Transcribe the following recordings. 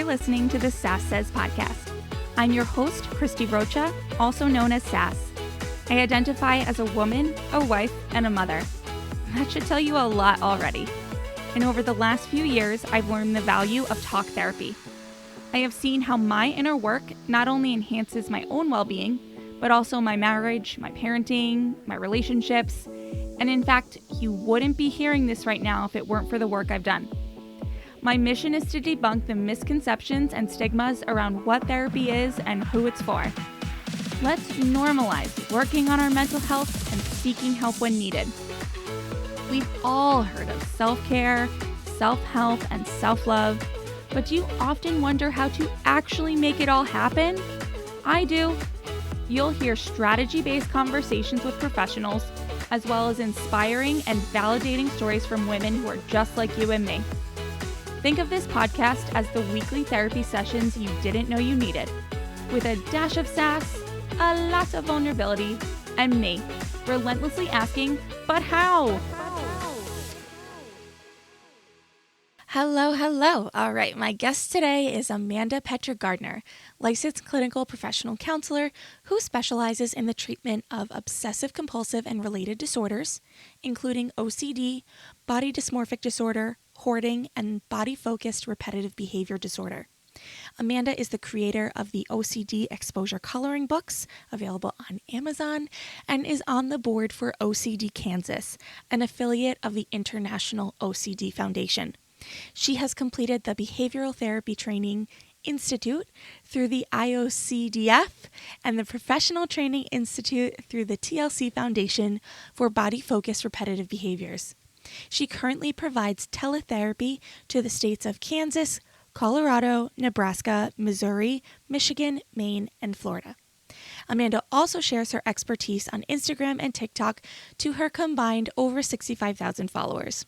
You're listening to the Sass podcast. I'm your host, Christy Rocha, also known as Sass. I identify as a woman, a wife, and a mother. That should tell you a lot already. And over the last few years, I've learned the value of talk therapy. I have seen how my inner work not only enhances my own well-being, but also my marriage, my parenting, my relationships. And in fact, you wouldn't be hearing this right now if it weren't for the work I've done. My mission is to debunk the misconceptions and stigmas around what therapy is and who it's for. Let's normalize working on our mental health and seeking help when needed. We've all heard of self-care, self-help, and self-love, but do you often wonder how to actually make it all happen? I do. You'll hear strategy-based conversations with professionals, as well as inspiring and validating stories from women who are just like you and me. Think of this podcast as the weekly therapy sessions you didn't know you needed, with a dash of sass, a lot of vulnerability, and me, relentlessly asking, but how? Hello. All right, my guest today is Amanda Petrik-Gardner, licensed clinical professional counselor who specializes in the treatment of obsessive compulsive and related disorders, including OCD, body dysmorphic disorder, hoarding, and body-focused repetitive behavior disorder. Amanda is the creator of the OCD exposure coloring books, available on Amazon, and is on the board for OCD Kansas, an affiliate of the International OCD Foundation. She has completed the Behavioral Therapy Training Institute through the IOCDF and the Professional Training Institute through the TLC Foundation for Body-Focused Repetitive Behaviors. She currently provides teletherapy to the states of Kansas, Colorado, Nebraska, Missouri, Michigan, Maine, and Florida. Amanda also shares her expertise on Instagram and TikTok to her combined over 65,000 followers.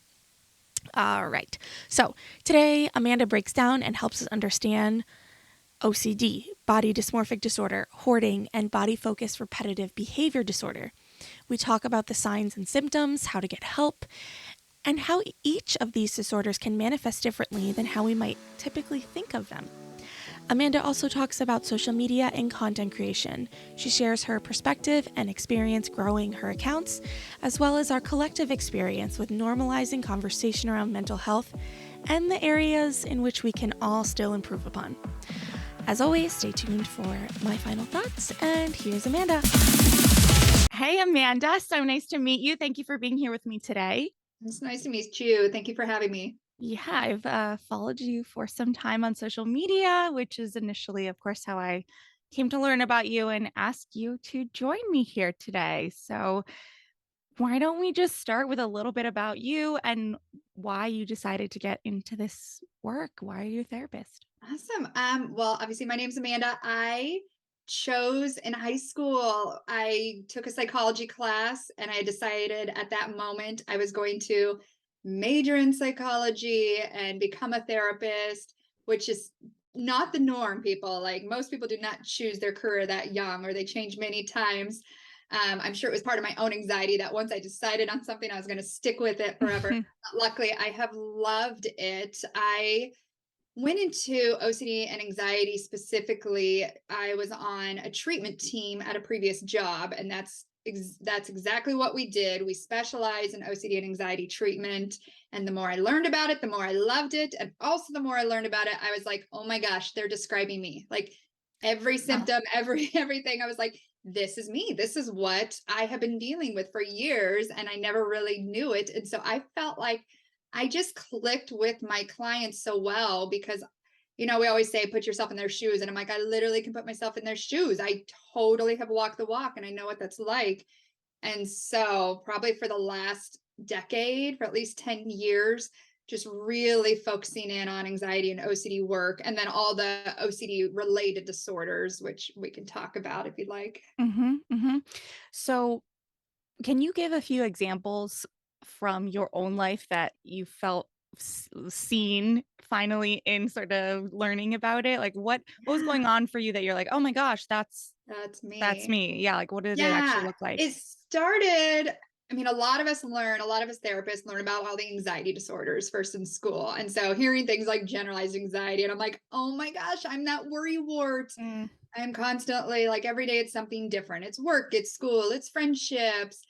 All right, so today Amanda breaks down and helps us understand OCD, body dysmorphic disorder, hoarding, and body-focused repetitive behavior disorder. We talk about the signs and symptoms, how to get help, and how each of these disorders can manifest differently than how we might typically think of them. Amanda also talks about social media and content creation. She shares her perspective and experience growing her accounts, as well as our collective experience with normalizing conversation around mental health and the areas in which we can all still improve upon. As always, stay tuned for my final thoughts, and here's Amanda. Hey, Amanda. So nice to meet you. Thank you for being here with me today. It's nice to meet you. Thank you for having me. Yeah, I've followed you for some time on social media, which is initially, of course, how I came to learn about you and ask you to join me here today. So why don't we just start with a little bit about you and why you decided to get into this work? Why are you a therapist? Awesome. Well, obviously my name's Amanda. I chose in high school, I took a psychology class and I decided at that moment I was going to major in psychology and become a therapist, which is not the norm, people. Like most people do not choose their career that young, or they change many times. I'm sure it was part of my own anxiety that once I decided on something, I was going to stick with it forever. Luckily, I have loved it. I went into OCD and anxiety specifically. I was on a treatment team at a previous job, and that's exactly what we did. We specialize in OCD and anxiety treatment. And the more I learned about it, the more I loved it. And also the more I learned about it, I was like, oh my gosh, they're describing me. Like every symptom, everything. I was like, this is me. This is what I have been dealing with for years. And I never really knew it. And so I felt like I just clicked with my clients so well because, we always say, put yourself in their shoes. And I'm like, I literally can put myself in their shoes. I totally have walked the walk and I know what that's like. And so probably for the last decade, for at least 10 years, just really focusing in on anxiety and OCD work, and then all the OCD related disorders, which we can talk about if you'd like. So can you give a few examples from your own life that you felt seen finally in sort of learning about it? Like what was going on for you that you're like, "Oh my gosh, that's That's that's me. me." Yeah, like what did it actually Yeah, look like? it started. I mean, a lot of us therapists learn about all the anxiety disorders first in school. And so hearing things like generalized anxiety, and I'm like, oh my gosh, I'm that worry wart. Mm, I'm constantly like every day it's something different. It's work, it's school, it's friendships.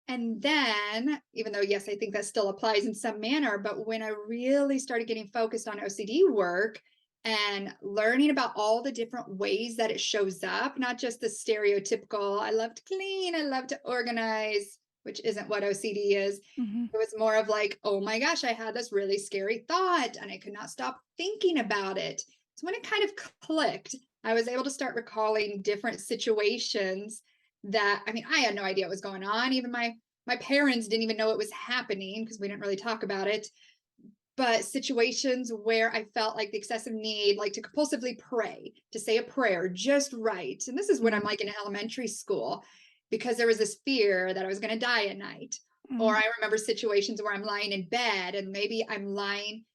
And then, even though, yes, I think that still applies in some manner, but when I really started getting focused on OCD work and learning about all the different ways that it shows up, not just the stereotypical, I love to clean, I love to organize, which isn't what OCD is. mhm, It was more of like, oh my gosh, I had this really scary thought and I could not stop thinking about it. So when it kind of clicked, I was able to start recalling different situations that, I mean, I had no idea what was going on. Even my parents didn't even know it was happening because we didn't really talk about it. But situations where I felt like the excessive need, like to compulsively pray, to say a prayer just right. And this is when mm, I'm like in elementary school, because there was this fear that I was going to die at night. Or mm, I remember situations where I'm lying in bed and maybe I'm lying,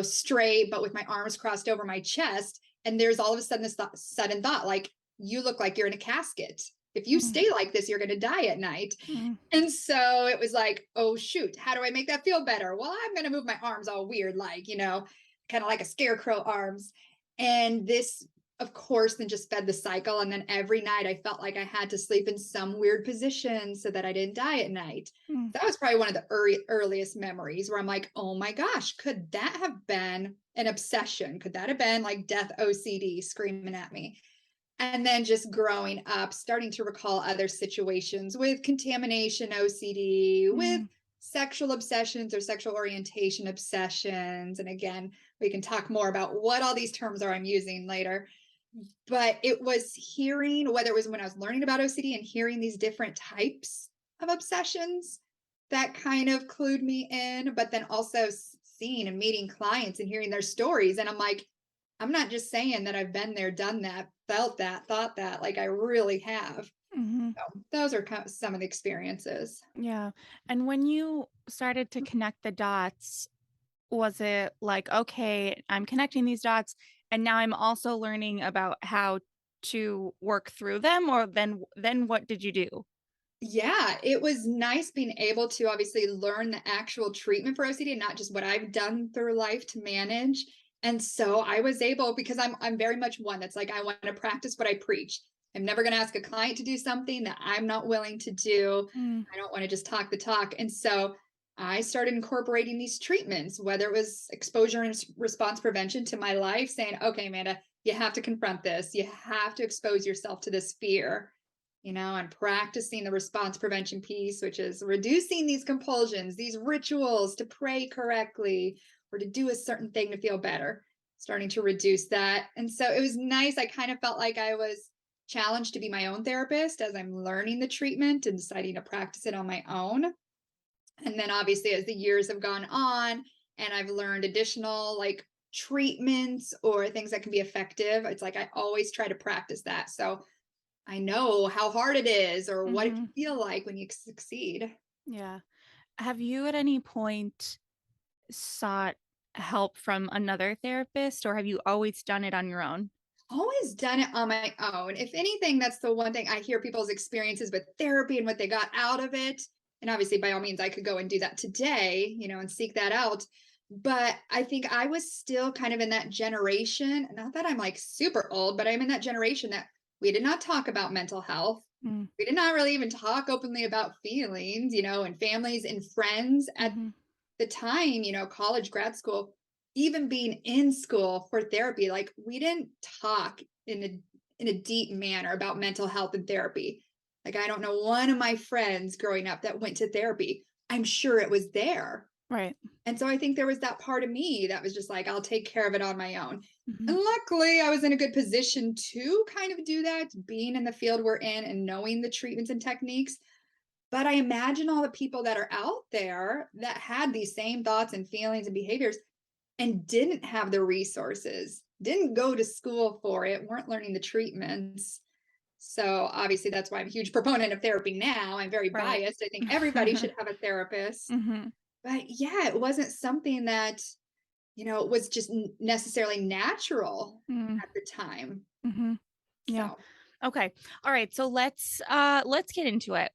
straight, but with my arms crossed over my chest. And there's all of a sudden this sudden thought, like, you look like you're in a casket. If you mm, stay like this, you're going to die at night. mm, And so it was like, oh, shoot, how do I make that feel better? Well, I'm going to move my arms all weird, like, kind of like a scarecrow arms. And this, of course, then just fed the cycle. And then every night I felt like I had to sleep in some weird position so that I didn't die at night. mm, That was probably one of the earliest memories where I'm like, oh my gosh, could that have been an obsession? Could that have been like death OCD screaming at me? And then just growing up, starting to recall other situations with contamination OCD, with mm, sexual obsessions or sexual orientation obsessions. And again, we can talk more about what all these terms are I'm using later. But it was hearing, whether it was when I was learning about OCD and hearing these different types of obsessions that kind of clued me in, but then also seeing and meeting clients and hearing their stories. And I'm like, I'm not just saying that I've been there, done that, felt that, thought that, like I really have. mhm. So those are some of the experiences. Yeah. And when you started to connect the dots, was it like, okay, I'm connecting these dots and now I'm also learning about how to work through them, or then what did you do? Yeah, it was nice being able to obviously learn the actual treatment for OCD and not just what I've done through life to manage. And so I was able, because I'm very much one that's like I want to practice what I preach. I'm never going to ask a client to do something that I'm not willing to do. Mm, I don't want to just talk the talk. And so I started incorporating these treatments, whether it was exposure and response prevention to my life, saying, okay, Amanda, you have to confront this. You have to expose yourself to this fear, and practicing the response prevention piece, which is reducing these compulsions, these rituals to pray correctly or to do a certain thing to feel better, starting to reduce that. And so it was nice. I kind of felt like I was challenged to be my own therapist as I'm learning the treatment and deciding to practice it on my own. And then obviously, as the years have gone on and I've learned additional like treatments or things that can be effective, it's like I always try to practice that. So I know how hard it is or what it can mhm. feel like when you succeed. Yeah. Have you at any point sought help from another therapist, or have you always done it on your own? Always done it on my own. If anything, that's the one thing I hear people's experiences with therapy and what they got out of it. And obviously, by all means, I could go and do that today, and seek that out. But I think I was still kind of in that generation, not that I'm like super old, but I'm in that generation that we did not talk about mental health. Mm, We did not really even talk openly about feelings, and families and friends at mhm, the time, college, grad school, even being in school for therapy, like we didn't talk in a deep manner about mental health and therapy. Like I don't know one of my friends growing up that went to therapy. I'm sure it was there. right. And so I think there was that part of me that was just like, I'll take care of it on my own. And Mhm, luckily, I was in a good position to kind of do that, being in the field we're in and knowing the treatments and techniques. But I imagine all the people that are out there that had these same thoughts and feelings and behaviors and didn't have the resources, didn't go to school for it, weren't learning the treatments. So obviously that's why I'm a huge proponent of therapy now. I'm very right. biased. I think everybody should have a therapist. Mhm, But yeah, it wasn't something that, was just necessarily natural mm, at the time. mhm. Yeah. So. Okay. All right. So let's get into it.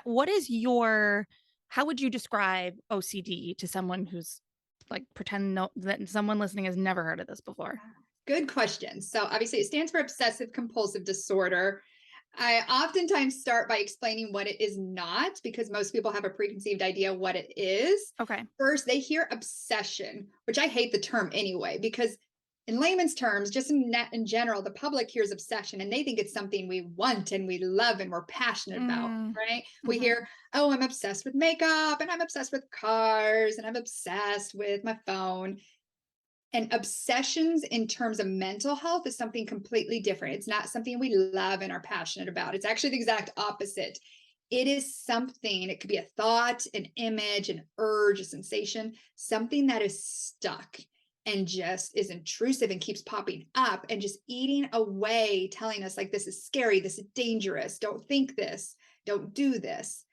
What is your how would you describe OCD to someone who's like pretend no that someone listening has never heard of this before? Good question. So, obviously, it stands for obsessive compulsive disorder. I oftentimes start by explaining what it is not because most people have a preconceived idea what it is. Okay. First, they hear obsession, which I hate the term anyway, because in layman's terms, just in general, the public hears obsession and they think it's something we want and we love and we're passionate about, Mm, right? We mhm, hear, oh, I'm obsessed with makeup and I'm obsessed with cars and I'm obsessed with my phone. And obsessions in terms of mental health is something completely different. It's not something we love and are passionate about. It's actually the exact opposite. It is something, it could be a thought, an image, an urge, a sensation, something that is stuck and just is intrusive and keeps popping up and just eating away, telling us, like, this is scary, this is dangerous, don't think this, don't do this.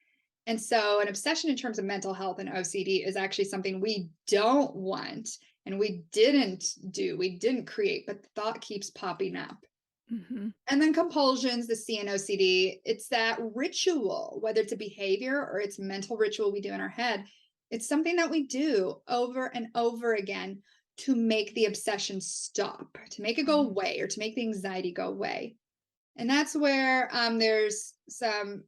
And so, an obsession in terms of mental health and OCD is actually something we don't want and we didn't do, we didn't create, but the thought keeps popping up. mhm, And then compulsions, the C in OCD, it's that ritual, whether it's a behavior or it's mental ritual we do in our head. It's something that we do over and over again to make the obsession stop, to make it go mhm, away, or to make the anxiety go away. And that's where there's some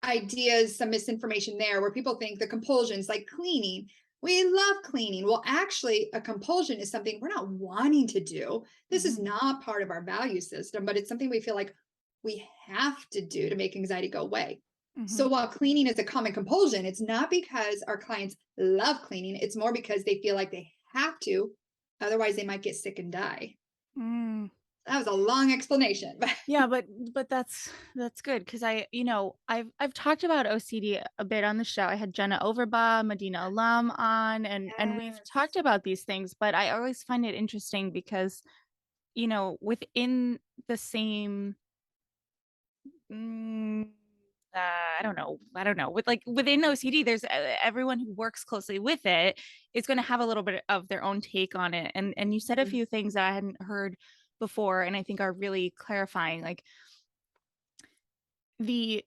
ideas, some misinformation there where people think the compulsions like cleaning. We love cleaning. Well, actually, a compulsion is something we're not wanting to do. This is mhm, not part of our value system, but it's something we feel like we have to do to make anxiety go away. mhm, So while cleaning is a common compulsion, it's not because our clients love cleaning. It's more because they feel like they have to. Otherwise, they might get sick and die. mm. That was a long explanation, but Yeah, but that's good because I've talked about OCD a bit on the show. I had Jenna Overbaugh, Madina Alam on, and we've yes. talked about these things, but I always find it interesting because, within the same mm, I don't know, within OCD, there's everyone who works closely with it is going to have a little bit of their own take on it. And you said a few things that I hadn't heard before, and I think are really clarifying. Like the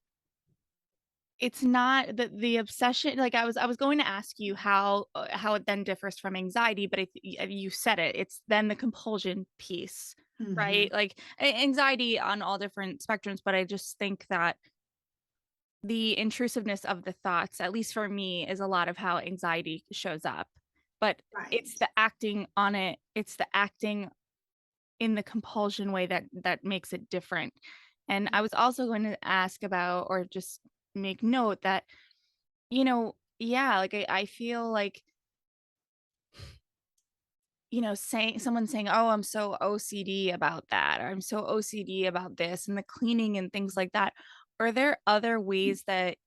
it's not the obsession, like, I was going to ask you how it then differs from anxiety, but you said it. It's then the compulsion piece, Mhm. right? Like, anxiety on all different spectrums, but I just think that the intrusiveness of the thoughts, at least for me, is a lot of how anxiety shows up. But it's Right. the acting on it, it's the acting in the compulsion way that makes it different. And I was also going to ask about or just make note that, yeah, like I feel like, saying someone saying, "Oh, I'm so OCD about that," or "I'm so OCD about this," and the cleaning and things like that. Are there other ways that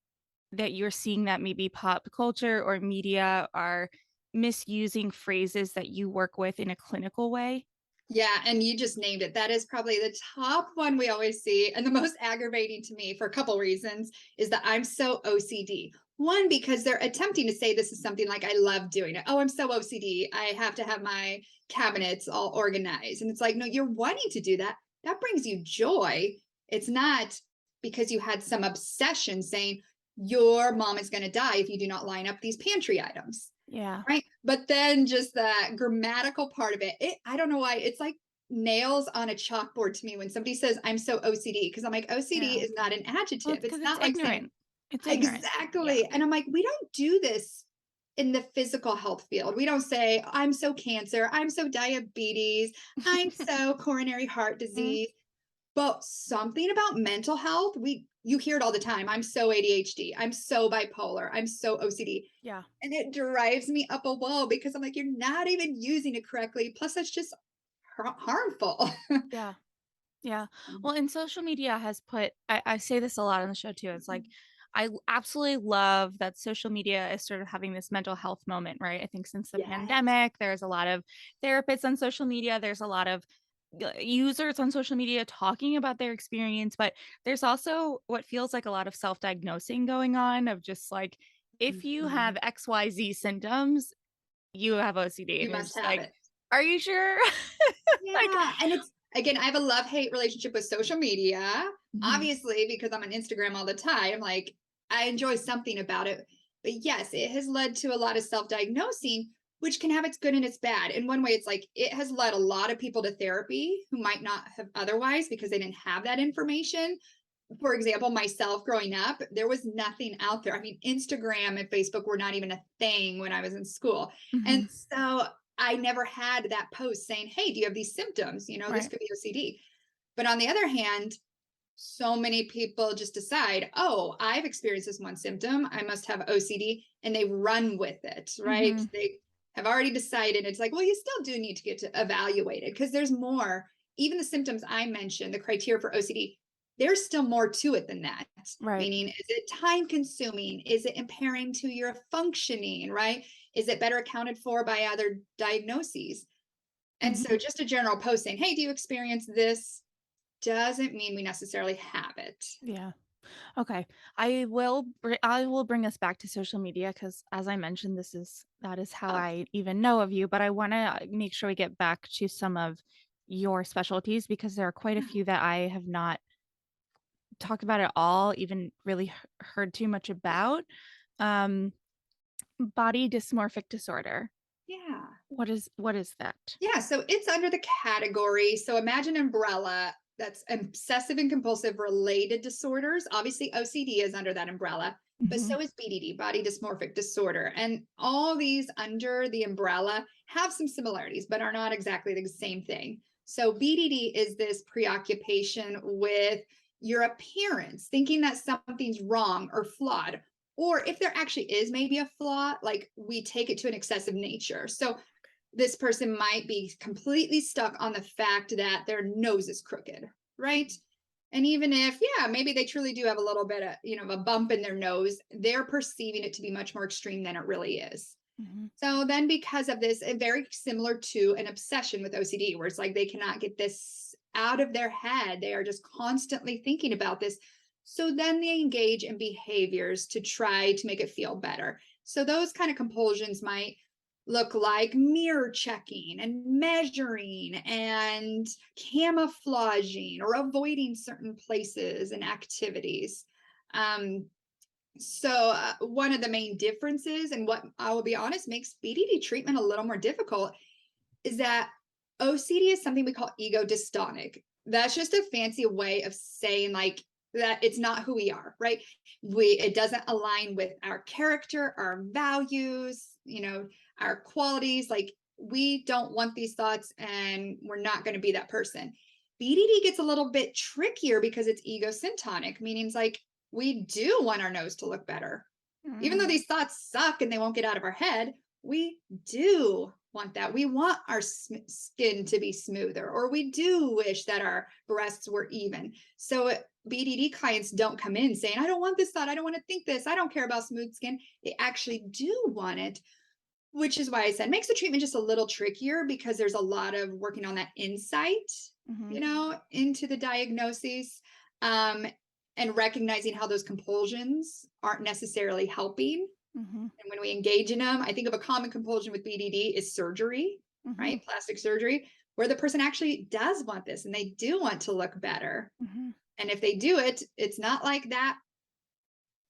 you're seeing that maybe pop culture or media are misusing phrases that you work with in a clinical way? Yeah, and you just named it. That is probably the top one we always see. And the most aggravating to me for a couple reasons is that I'm so OCD. One, because they're attempting to say this is something like I love doing it. Oh, I'm so OCD. I have to have my cabinets all organized. And it's like, no, you're wanting to do that. That brings you joy. It's not because you had some obsession saying your mom is going to die if you do not line up these pantry items. Yeah. Right. But then just the grammatical part of it, I don't know why it's like nails on a chalkboard to me when somebody says I'm so OCD because I'm like OCD Yeah. is not an Well, it's adjective. It's because it's not like saying ignorant. It's ignorant. Yeah. exactly. And I'm like, we don't do this in the physical health field. We don't say I'm so cancer, I'm so diabetes, I'm so coronary heart Mhm. disease. But something about mental health, you hear it all the time. I'm so ADHD. I'm so bipolar. I'm so OCD. Yeah. And it drives me up a wall because I'm like, you're not even using it correctly. Plus, that's just harmful. Yeah. Yeah. Well, and social media has I say this a lot on the show too. It's like, absolutely love that social media is sort of having this mental health moment, right? I think since the Yes. pandemic, there's a lot of therapists on social media. There's a lot of users on social media talking about their experience, but there's also what feels like a lot of self diagnosing going on of just like, if you have Mhm. XYZ symptoms, you have OCD. You And you're must just have like, it. are you sure? Like, Yeah. And it's again, I have a love-hate relationship with social media, Mhm. obviously, because I'm on Instagram all the time. Like, I enjoy something about it. But yes, it has led to a lot of self-diagnosing, which can have its good and its bad. In one way, it's like it has led a lot of people to therapy who might not have otherwise because they didn't have that information. For example, myself growing up, there was nothing out there. I mean, Instagram and Facebook were not even a thing when I was in school. And Mhm. so I never had that post saying, hey, do you have these symptoms? This Right. could be OCD. But on the other hand, so many people just decide, oh, I've experienced this one symptom. I must have OCD. And they run with it, right? Mhm. They have already decided. It's like, well, you still do need to get to evaluated because there's more. Even the symptoms I mentioned, the criteria for OCD, there's still more to it than that. Right. Meaning, is it time consuming? Is it impairing to your functioning, right? Is it better accounted for by other diagnoses? And so Mhm. just a general post saying, hey, do you experience this? Doesn't mean we necessarily have it. Yeah. Okay. I will bring us back to social media because, as I mentioned, that is how Oh, I even know of you, but I wanna make sure we get back to some of your specialties because there are quite a yeah. few that I have not talked about at all, even really heard too much about. Um, Body dysmorphic disorder. Yeah. What is that? Yeah. So it's under the category. So imagine umbrella that's obsessive and compulsive related disorders. Obviously, OCD is under that umbrella, but Mhm. so is BDD, body dysmorphic disorder. And all these under the umbrella have some similarities, but are not exactly the same thing. So BDD is this preoccupation with your appearance, thinking that something's wrong or flawed. Or if there actually is maybe a flaw, like we take it to an excessive nature. So this person might be completely stuck on the fact that their nose is crooked, right? And even if, yeah, maybe they truly do have a little bit of, a bump in their nose, they're perceiving it to be much more extreme than it really is. Mhm. So then, because of this, very similar to an obsession with OCD, where it's like they cannot get this out of their head. They are just constantly thinking about this. So then they engage in behaviors to try to make it feel better. So those kind of compulsions might look like mirror checking and measuring and camouflaging or avoiding certain places and activities. Um, one of the main differences, and what I will be honest makes BDD treatment a little more difficult, is that OCD is something we call ego dystonic. That's just a fancy way of saying like that it's not who we are, right? It doesn't align with our character, our values, our qualities. Like we don't want these thoughts, and we're not going to be that person. BDD gets a little bit trickier because it's ego syntonic, meaning it's like we do want our nose to look better. Even though Mm. these thoughts suck and they won't get out of our head, we do want that. We want our skin to be smoother, or we do wish that our breasts were even. So BDD clients don't come in saying, I don't want this thought. I don't want to think this. I don't care about smooth skin. They actually do want it, which is why I said makes the treatment just a little trickier because there's a lot of working on that insight, Mhm. into the diagnoses, um, and recognizing how those compulsions aren't necessarily helping. Mhm. And when we engage in them, I think of a common compulsion with BDD is surgery, Mhm. right? Plastic surgery, where the person actually does want this and they do want to look better. Mhm. And if they do it, it's not like that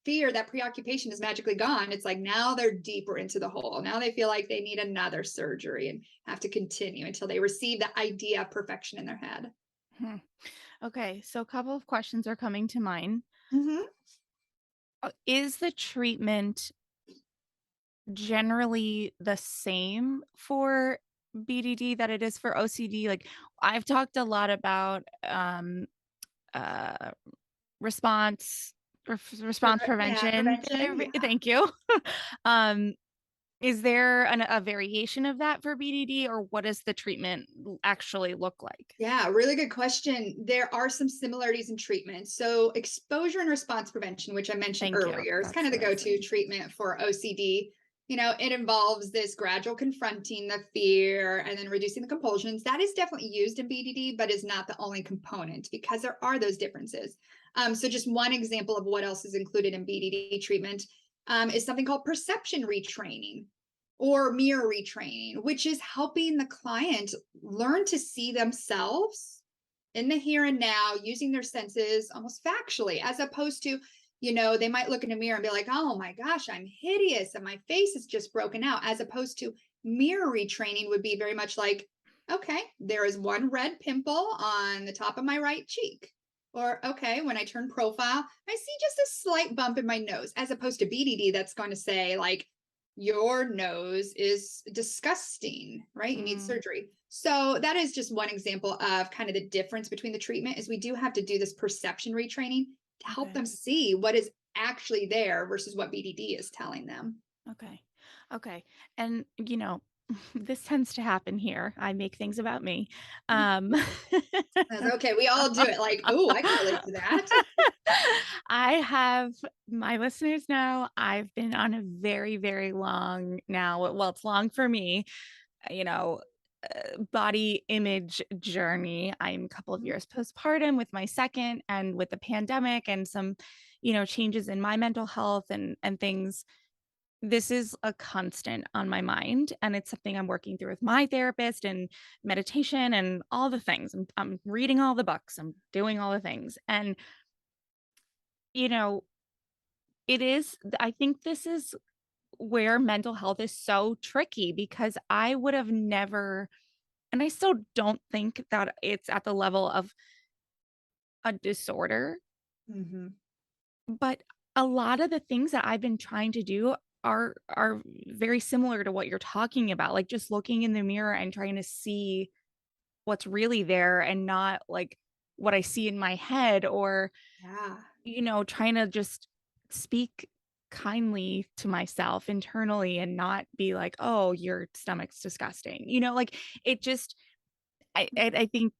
fear, that preoccupation is magically gone. It's like now they're deeper into the hole. Now they feel like they need another surgery and have to continue until they receive the idea of perfection in their head. Hmm. Okay, so a couple of questions are coming to mind. Mm-hmm. Is the treatment generally the same for BDD that it is for OCD? Like, I've talked a lot about uh, response response Yeah, prevention. prevention. Yeah. Thank you. um, is there a variation of that for BDD, or what does the treatment actually look like? Yeah, really good question. There are some similarities in treatment. So, exposure and response prevention, which I mentioned Thank you. earlier, is kind That's of the what I was go to thinking. treatment for OCD. It involves this gradual confronting the fear and then reducing the compulsions. That is definitely used in BDD, but is not the only component because there are those differences. So, just one example of what else is included in BDD treatment is something called perception retraining or mirror retraining, which is helping the client learn to see themselves in the here and now, using their senses almost factually, as opposed to, they might look in a mirror and be like, oh my gosh, I'm hideous and my face is just broken out, as opposed to mirror retraining would be very much like, okay, there is one red pimple on the top of my right cheek. Or, okay, when I turn profile, I see just a slight bump in my nose, as opposed to BDD that's going to say, like, your nose is disgusting, right? You need Mm, surgery. So that is just one example of kind of the difference between the treatment is we do have to do this perception retraining to help okay. them see what is actually there versus what BDD is telling them. Okay. Okay. And, this tends to happen here. I make things about me. Um, That's okay. We all do it. Like, oh, I can relate to that. I have my listeners know I've been on a very, very long now. Well, it's long for me, you know, body image journey. I'm a couple of Mhm. years postpartum with my second and with the pandemic and some, changes in my mental health and things. This is a constant on my mind, and it's something I'm working through with my therapist and meditation and all the things. I'm reading all the books, I'm doing all the things. And, you know, I think this is where mental health is so tricky because I would have never, and I still don't think that it's at the level of a disorder, Mhm. but a lot of the things that I've been trying to do are very similar to what you're talking about, like just looking in the mirror and trying to see what's really there and not like what I see in my head or, Yeah. trying to just speak kindly to myself internally and not be like, "Oh, your stomach's disgusting." Like it just I think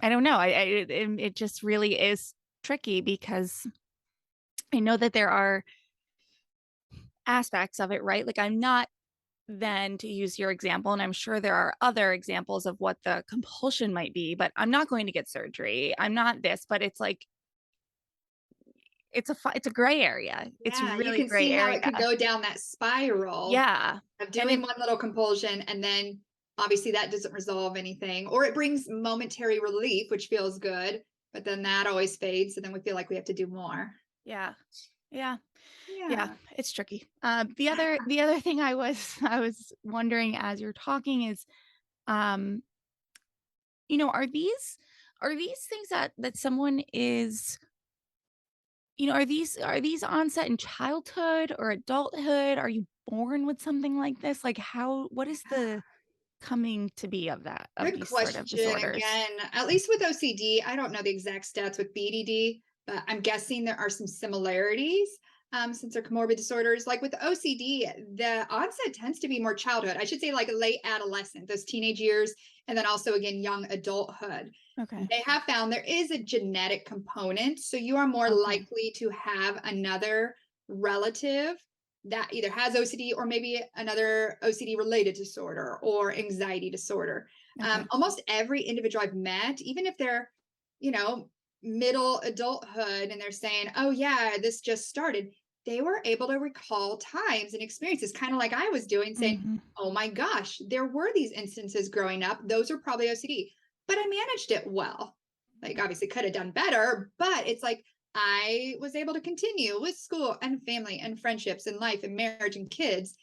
I don't know. It just really is tricky because I know that there are aspects of it, right? Like I'm not then to use your example, and I'm sure there are other examples of what the compulsion might be, but I'm not going to get surgery. I'm not this, but it's like it's a gray area. It's Yeah. You really can gray see how area. it could go down that spiral Yeah. of And doing one little compulsion, and then obviously that doesn't resolve anything, or it brings momentary relief, which feels good, but then that always fades. And then we feel like we have to do more. yeah. Yeah. Yeah, Yeah. it's tricky. The other thing I was wondering as you're talking is, um, are these things that someone is, are these onset in childhood or adulthood? Are you born with something like this? Like what is the coming to be of Good these sort of question. disorders? Again, at least with OCD, I don't know the exact stats with BDD, but I'm guessing there are some similarities since they're comorbid disorders. Like with OCD, the onset tends to be more childhood. I should say, like late adolescent, those teenage years, and then also, again, young adulthood. Okay. They have found there is a genetic component. So you are more Okay. likely to have another relative that either has OCD or maybe another OCD related disorder or anxiety disorder. Okay. Almost every individual I've met, even if they're, you know, middle adulthood and they're saying, oh, yeah, this just started, they were able to recall times and experiences, kind of like I was doing, saying, Mhm. oh my gosh, there were these instances growing up. Those are probably OCD, but I managed it well. Like, obviously, could have done better, but it's like, I was able to continue with school and family and friendships and life and marriage and kids.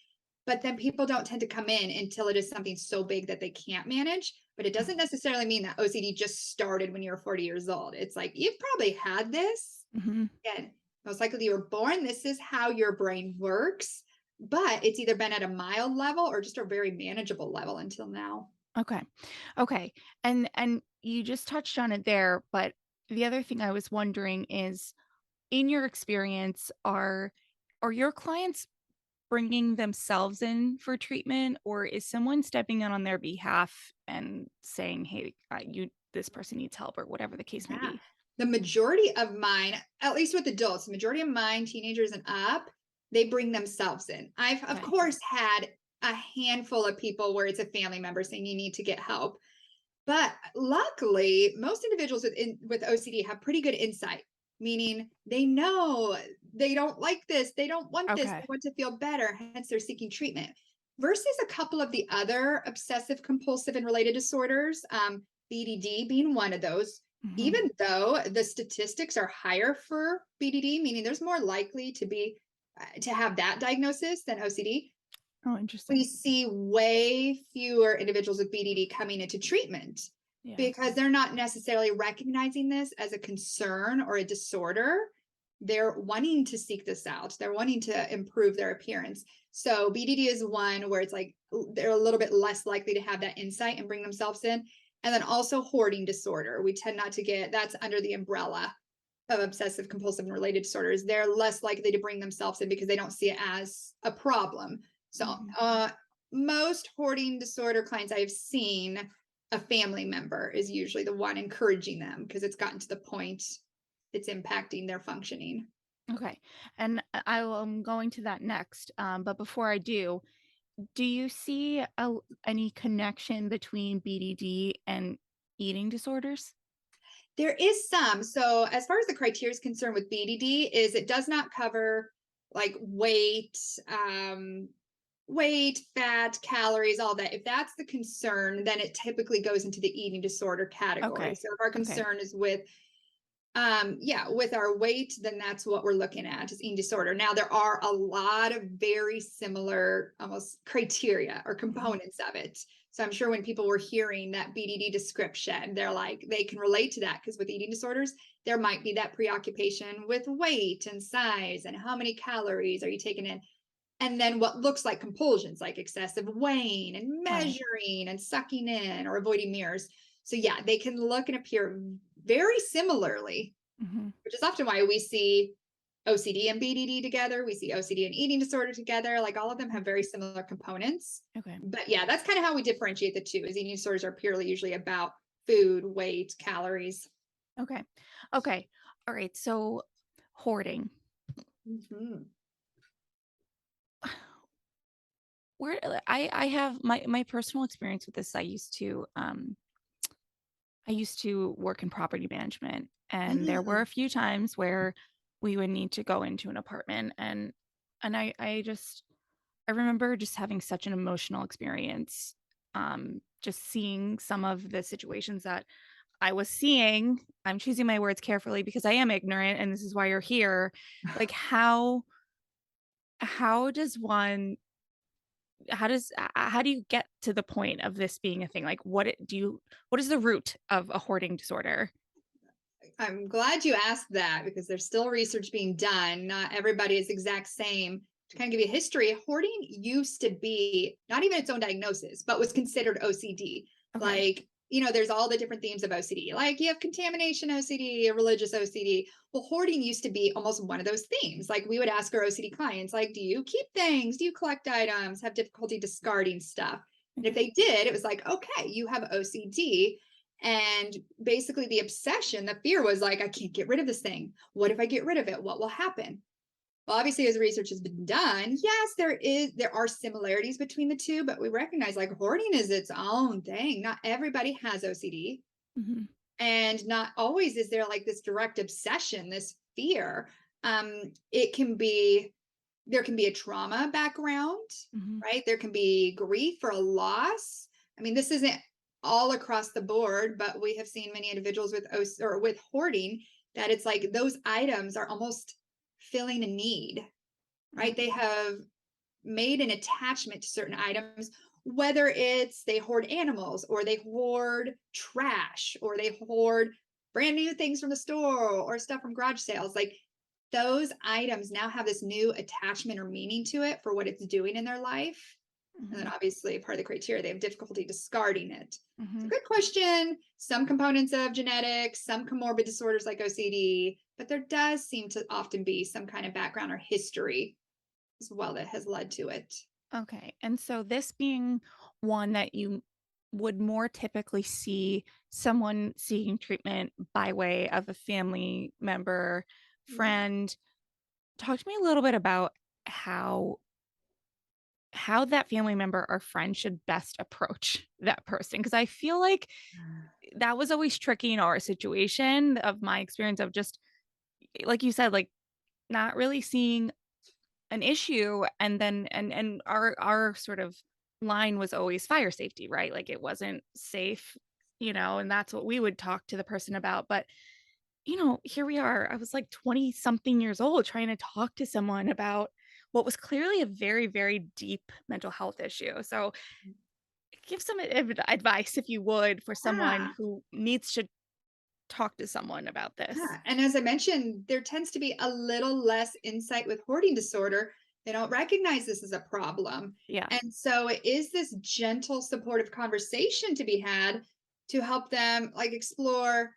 But then people don't tend to come in until it is something so big that they can't manage. But it doesn't necessarily mean that OCD just started when you were 40 years old. It's like you've probably had this. Mhm. Again, most likely you were born. This is how your brain works. But it's either been at a mild level or just a very manageable level until now. Okay. Okay. And you just touched on it there, but the other thing I was wondering is in your experience, are your clients bringing themselves in for treatment or is someone stepping in on their behalf and saying, "Hey, you this person needs help," or whatever the case may Yeah. be? The majority of mine, at least with adults, the majority of mine, teenagers and up, they bring themselves in. I've, of Okay. course, had a handful of people where it's a family member saying you need to get help. But luckily, most individuals with OCD have pretty good insight, meaning they know they don't like this, they don't want this, they Okay. want to feel better, hence they're seeking treatment. Versus a couple of the other obsessive compulsive and related disorders, BDD being one of those, Hmm. Even though the statistics are higher for BDD, meaning there's more likely to have that diagnosis than OCD, Oh, we interesting. see way fewer individuals with BDD coming into treatment Yeah. because they're not necessarily recognizing this as a concern or a disorder. They're wanting to seek this out. They're wanting to improve their appearance. So BDD is one where it's like they're a little bit less likely to have that insight and bring themselves in. And then also hoarding disorder. We tend not to get that's under the umbrella of obsessive compulsive and related disorders. They're less likely to bring themselves in because they don't see it as a problem. So Hmm. most hoarding disorder clients I've seen, a family member is usually the one encouraging them because it's gotten to the point it's impacting their functioning. Okay. And I'm going to that next. But before I do you see any connection between BDD and eating disorders? There is some. So as far as the criteria is concerned with BDD, is it does not cover like weight, fat, calories, all that. If that's the concern, then it typically goes into the eating disorder category. Okay. So if our Okay. concern is with with our weight, then that's what we're looking at is eating disorder. Now there are a lot of very similar almost criteria or Hmm. components of it. So I'm sure when people were hearing that BDD description, they're like, they can relate to that because with eating disorders, there might be that preoccupation with weight and size and how many calories are you taking in. And then what looks like compulsions, like excessive weighing and Right. measuring and sucking in or avoiding mirrors. So yeah, they can look and appear very similarly, Hmm. which is often why we see OCD and BDD together. We see OCD and eating disorder together. Like all of them have very similar components. Okay. But yeah, that's kind of how we differentiate the two. Is eating disorders are purely usually about food, weight, calories. Okay. Okay. All right. So hoarding. Mm-hmm. Where I have my personal experience with this. I used to work in property management, and there were a Mm-hmm. few times where we would need to go into an apartment, and I remember just having such an emotional experience, just seeing some of the situations that I was seeing. I'm choosing my words carefully because I am ignorant, and this is why you're here. Like how does one how do you get to the point of this being a thing? Like what is the root of a hoarding disorder? I'm glad you asked that because there's still research being done. Not everybody is exact same. To kind of give you a history, hoarding used to be not even its own diagnosis, but was considered OCD. Okay. Like, there's all the different themes of OCD. Like you have contamination OCD, religious OCD. Well, hoarding used to be almost one of those themes. Like we would ask our OCD clients, like, do you keep things? Do you collect items? Have difficulty discarding stuff? And if Okay. they did, it was like, okay, you have OCD. And basically, the obsession, the fear was like, I can't get rid of this thing. What if I get rid of it? What will happen? Well, obviously, as research has been done, yes, there are similarities between the two, but we recognize like hoarding is its own thing. Not everybody has OCD, Mhm. and not always is there like this direct obsession, this fear. It can be there can be a trauma background, Mhm. right? There can be grief or a loss. I mean, this isn't all across the board, but we have seen many individuals with or with hoarding that it's like those items are almost filling a need, right? Mhm. They have made an attachment to certain items, whether it's they hoard animals or they hoard trash or they hoard brand new things from the store or stuff from garage sales. Like those items now have this new attachment or meaning to it for what it's doing in their life. And then Mhm. obviously part of the criteria, they have difficulty discarding it. It's a Mhm. good question. Some components of genetics, some comorbid disorders like OCD, but there does seem to often be some kind of background or history as well that has led to it. Okay. And so this being one that you would more typically see someone seeking treatment by way of a family member, Yeah. friend, talk to me a little bit about how that family member or friend should best approach that person, because I feel like that was always tricky in our situation of my experience of just like you said, like not really seeing an issue, and then our sort of line was always fire safety, right? Like it wasn't safe and that's what we would talk to the person about. But, here we are. I was like 20 something years old trying to talk to someone about what was clearly a very, very deep mental health issue. So give some advice, if you would, for someone Yeah. who needs to talk to someone about this. Yeah, and as I mentioned, there tends to be a little less insight with hoarding disorder. They don't recognize this as a problem. Yeah. And so it is this gentle, supportive conversation to be had to help them like explore,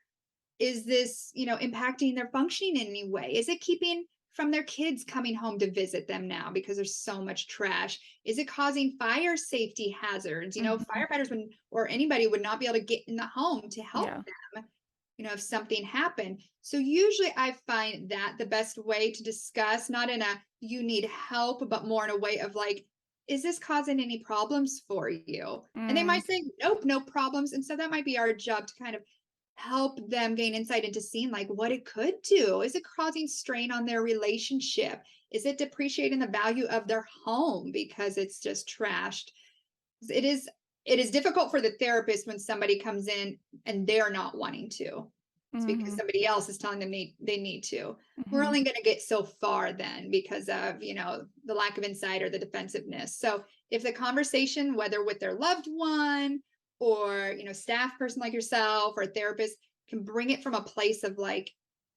is this, impacting their functioning in any way? Is it keeping from their kids coming home to visit them now because there's so much trash? Is it causing fire safety hazards? Mhm. Firefighters would, or anybody would not be able to get in the home to help Yeah. them, if something happened. So usually I find that the best way to discuss, not in a you need help, but more in a way of like, is this causing any problems for you? And they Mm, might say, nope, no problems. And so that might be our job to kind of help them gain insight into seeing like what it could do. Is it causing strain on their relationship? Is it depreciating the value of their home because it's just trashed? It is it is difficult for the therapist when somebody comes in and they're not wanting to. It's because mhm, somebody else is telling them they need to. We're mhm, only going to get so far then because of, the lack of insight or the defensiveness. So if the conversation, whether with their loved one or, staff person like yourself or a therapist, can bring it from a place of like,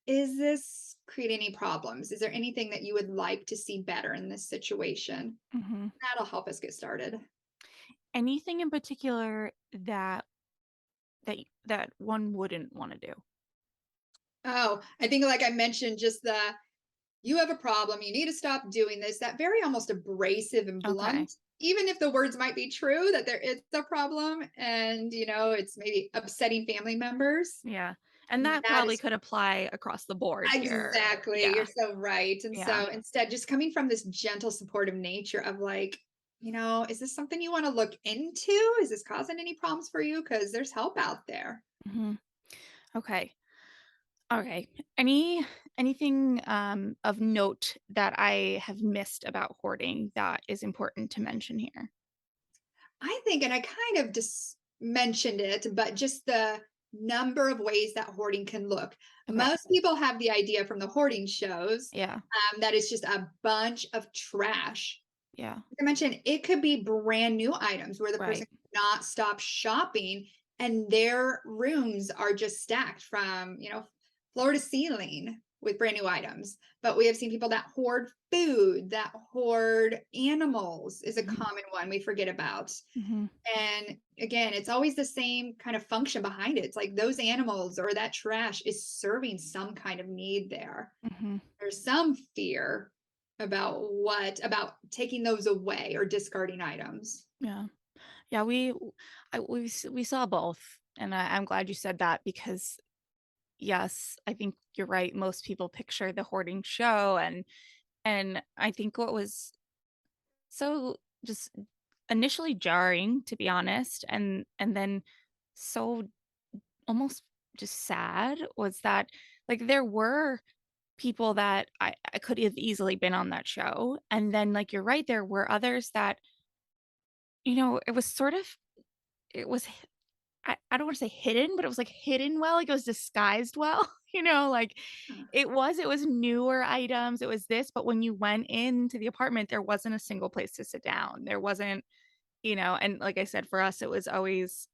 is this creating any problems? Is there anything that you would like to see better in this situation? mhm. That'll help us get started. Anything in particular that one wouldn't wanna do? Oh, I think like I mentioned, just you have a problem, you need to stop doing this, that very almost abrasive and Okay. blunt, even if the words might be true that there is a problem and it's maybe upsetting family members. Yeah, and that That probably is could apply across the board here. exactly, you're Yeah, so right. And yeah, so instead, just coming from this gentle, supportive nature of like, is this something you want to look into? Is this causing any problems for you? Because there's help out there. mhm. Okay, okay. Anything, of note that I have missed about hoarding that is important to mention here? I think, and I kind of just mentioned it, but just the number of ways that hoarding can look. Okay, Most people have the idea from the hoarding shows yeah, that it's just a bunch of trash. yeah, Like I mentioned, it could be brand new items where the person right, cannot stop shopping and their rooms are just stacked from, floor to ceiling with brand new items. But we have seen people that hoard food, that hoard animals is a mhm, common one we forget about. mhm, And again, it's always the same kind of function behind it. It's like those animals or that trash is serving some kind of need there. mhm, There's some fear about taking those away or discarding items. yeah. Yeah, we saw both, and I'm glad you said that because yes, I think you're right. Most people picture the hoarding show, and I think what was so just initially jarring, to be honest, and then so almost just sad was that like there were people that I could have easily been on that show, and then like you're right, there were others that it was sort of it was I don't wanna say hidden, but it was, like, hidden well, like, it was disguised well, like, it was newer items, it was this, but when you went into the apartment, there wasn't a single place to sit down. There wasn't and like I said, for us, it was always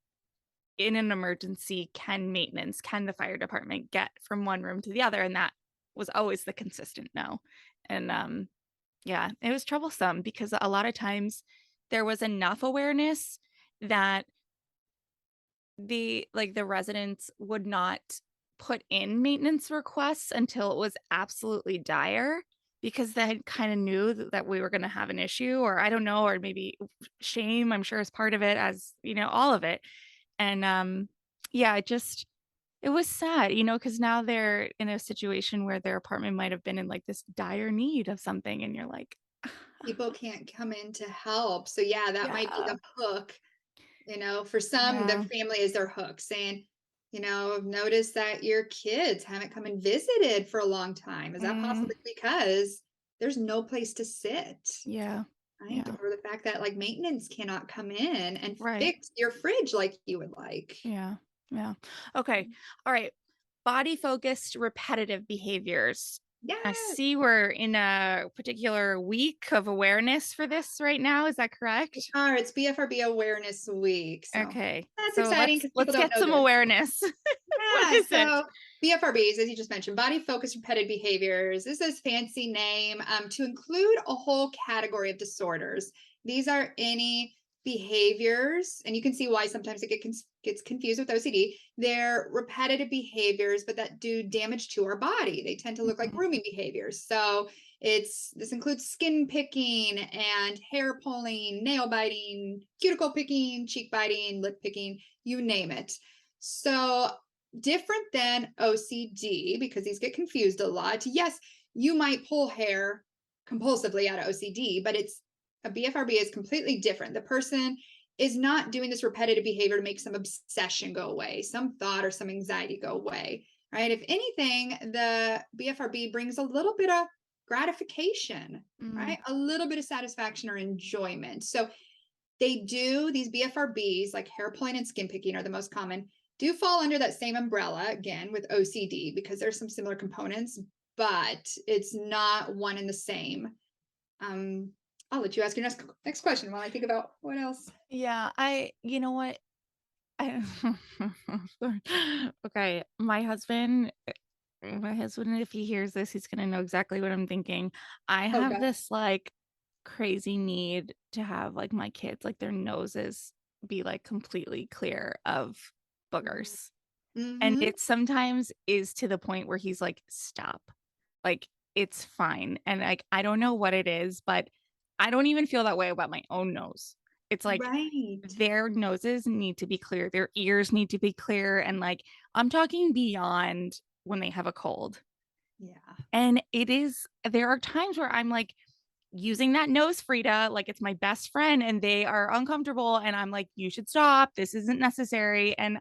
in an emergency, can the fire department get from one room to the other? And that was always the consistent no. And, yeah, it was troublesome because a lot of times there was enough awareness that the residents would not put in maintenance requests until it was absolutely dire because they kinda knew that we were gonna have an issue, or I don't know, or maybe shame, I'm sure is part of it, as, all of it. And, yeah, it was sad, because now they're in a situation where their apartment might have been in, like, this dire need of something, and you're like, People can't come in to help. So yeah, that might be "Yeah, the hook. For some, their yeah, family is their hook saying, I've noticed that your kids haven't come and visited for a long time. Is that mm, possibly because there's no place to sit? yeah, Right? yeah, Or the fact that like maintenance cannot come in and right, fix your fridge like you would like. yeah." Yeah. Okay. All right. Body focused repetitive behaviors. I Yes. see we're in a particular week of awareness for this right now. Is that correct? It's BFRB Awareness Week. So Okay. that's So exciting let's because people let's don't get know some this. awareness. What Yeah, is it? so BFRBs, as you just mentioned, body focused repetitive behaviors. This is fancy name to include a whole category of disorders. These are any behaviors, and you can see why sometimes it gets confused with OCD. They're repetitive behaviors, but that do damage to our body. They tend to look like Mhm. grooming behaviors. So this includes skin picking and hair pulling, nail biting, cuticle picking, cheek biting, lip picking, you name it. So different than OCD, because these get confused a lot. Yes, you might pull hair compulsively out of OCD, but it's a BFRB is completely different. The person is not doing this repetitive behavior to make some obsession go away, some thought or some anxiety go away, right? If anything, the BFRB brings a little bit of gratification, Mm. right? A little bit of satisfaction or enjoyment. So these BFRBs, like hair pulling and skin picking are the most common, do fall under that same umbrella again with OCD because there's some similar components, but it's not one and the same. Um, I'll let you ask your next question while I think about what else. Yeah, you know what? I, okay, my husband, if he hears this, he's gonna know exactly what I'm thinking. I Oh have God. this like crazy need to have like my kids, like their noses be like completely clear of boogers. And Mm-hmm. it sometimes is to the point where he's like, stop. Like, it's fine. And like, I don't know what it is, but I don't even feel that way about my own nose. It's like Right. their noses need to be clear, their ears need to be clear. And like, I'm talking beyond when they have a cold. Yeah. And there are times where I'm like using that nose Frida, like it's my best friend, and they are uncomfortable. And I'm like, you should stop. This isn't necessary. And